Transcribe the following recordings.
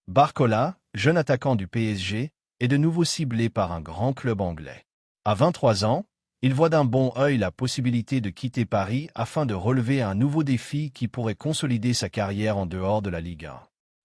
Barcola, jeune attaquant du PSG, est de nouveau ciblé par un grand club anglais. À 23 ans, il voit d'un bon œil la possibilité de quitter Paris afin de relever un nouveau défi qui pourrait consolider sa carrière en dehors de la Ligue 1.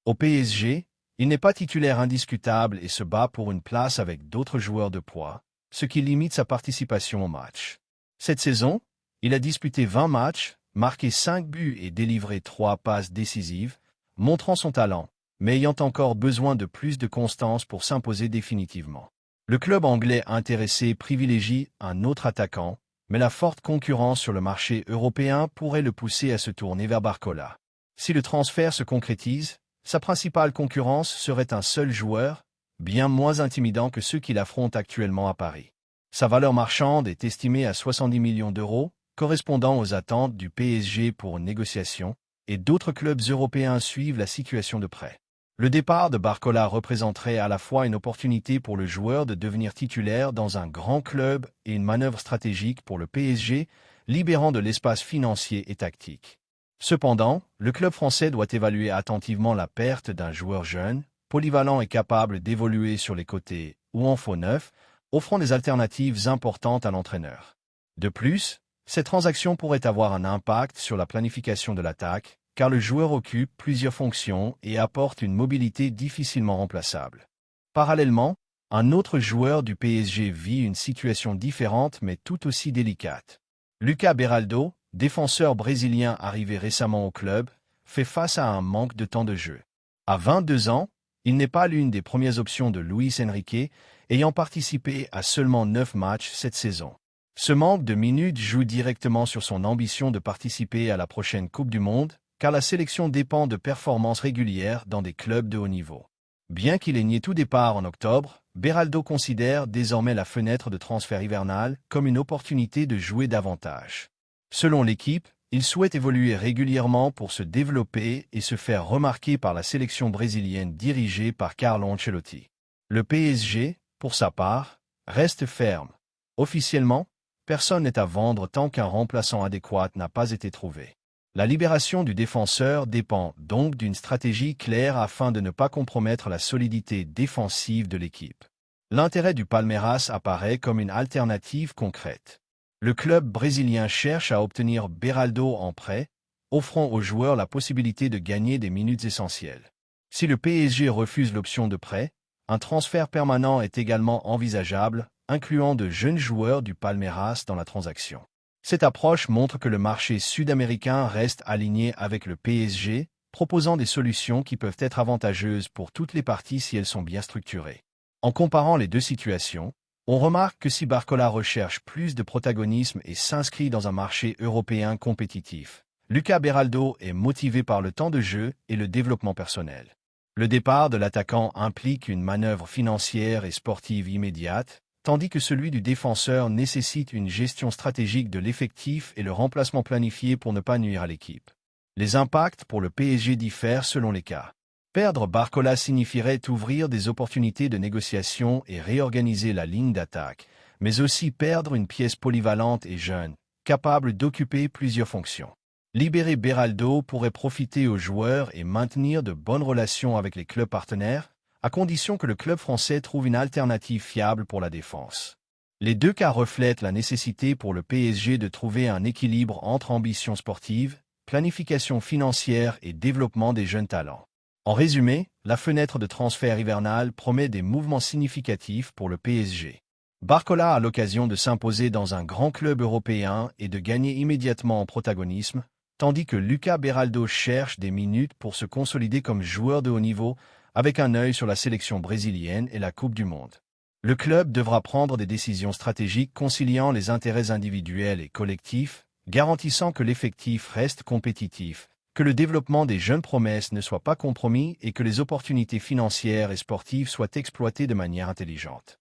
Au PSG, il n'est pas titulaire indiscutable et se bat pour une place avec d'autres joueurs de poids, ce qui limite sa participation au match. Cette saison, il a disputé 20 matchs, marqué 5 buts et délivré 3 passes décisives, montrant son talent, mais ayant encore besoin de plus de constance pour s'imposer définitivement. Le club anglais intéressé privilégie un autre attaquant, mais la forte concurrence sur le marché européen pourrait le pousser à se tourner vers Barcola. Si le transfert se concrétise, sa principale concurrence serait un seul joueur, bien moins intimidant que ceux qu'il affronte actuellement à Paris. Sa valeur marchande est estimée à 70 millions d'euros, correspondant aux attentes du PSG pour une négociation, et d'autres clubs européens suivent la situation de près. Le départ de Barcola représenterait à la fois une opportunité pour le joueur de devenir titulaire dans un grand club et une manœuvre stratégique pour le PSG, libérant de l'espace financier et tactique. Cependant, le club français doit évaluer attentivement la perte d'un joueur jeune, polyvalent et capable d'évoluer sur les côtés ou en faux neuf, offrant des alternatives importantes à l'entraîneur. De plus, cette transaction pourrait avoir un impact sur la planification de l'attaque, car le joueur occupe plusieurs fonctions et apporte une mobilité difficilement remplaçable. Parallèlement, un autre joueur du PSG vit une situation différente mais tout aussi délicate. Lucas Beraldo, défenseur brésilien arrivé récemment au club, fait face à un manque de temps de jeu. À 22 ans, il n'est pas l'une des premières options de Luis Enrique, ayant participé à seulement 9 matchs cette saison. Ce manque de minutes joue directement sur son ambition de participer à la prochaine Coupe du Monde, car la sélection dépend de performances régulières dans des clubs de haut niveau. Bien qu'il ait nié tout départ en octobre, Beraldo considère désormais la fenêtre de transfert hivernal comme une opportunité de jouer davantage. Selon l'équipe, il souhaite évoluer régulièrement pour se développer et se faire remarquer par la sélection brésilienne dirigée par Carlo Ancelotti. Le PSG, pour sa part, reste ferme. Officiellement, personne n'est à vendre tant qu'un remplaçant adéquat n'a pas été trouvé. La libération du défenseur dépend donc d'une stratégie claire afin de ne pas compromettre la solidité défensive de l'équipe. L'intérêt du Palmeiras apparaît comme une alternative concrète. Le club brésilien cherche à obtenir Beraldo en prêt, offrant aux joueurs la possibilité de gagner des minutes essentielles. Si le PSG refuse l'option de prêt, un transfert permanent est également envisageable, incluant de jeunes joueurs du Palmeiras dans la transaction. Cette approche montre que le marché sud-américain reste aligné avec le PSG, proposant des solutions qui peuvent être avantageuses pour toutes les parties si elles sont bien structurées. En comparant les deux situations, on remarque que si Barcola recherche plus de protagonisme et s'inscrit dans un marché européen compétitif, Lucas Beraldo est motivé par le temps de jeu et le développement personnel. Le départ de l'attaquant implique une manœuvre financière et sportive immédiate, tandis que celui du défenseur nécessite une gestion stratégique de l'effectif et le remplacement planifié pour ne pas nuire à l'équipe. Les impacts pour le PSG diffèrent selon les cas. Perdre Barcola signifierait ouvrir des opportunités de négociation et réorganiser la ligne d'attaque, mais aussi perdre une pièce polyvalente et jeune, capable d'occuper plusieurs fonctions. Libérer Beraldo pourrait profiter aux joueurs et maintenir de bonnes relations avec les clubs partenaires, à condition que le club français trouve une alternative fiable pour la défense. Les deux cas reflètent la nécessité pour le PSG de trouver un équilibre entre ambition sportive, planification financière et développement des jeunes talents. En résumé, la fenêtre de transfert hivernal promet des mouvements significatifs pour le PSG. Barcola a l'occasion de s'imposer dans un grand club européen et de gagner immédiatement en protagonisme, tandis que Lucas Beraldo cherche des minutes pour se consolider comme joueur de haut niveau, avec un œil sur la sélection brésilienne et la Coupe du Monde. Le club devra prendre des décisions stratégiques conciliant les intérêts individuels et collectifs, garantissant que l'effectif reste compétitif, que le développement des jeunes promesses ne soit pas compromis et que les opportunités financières et sportives soient exploitées de manière intelligente.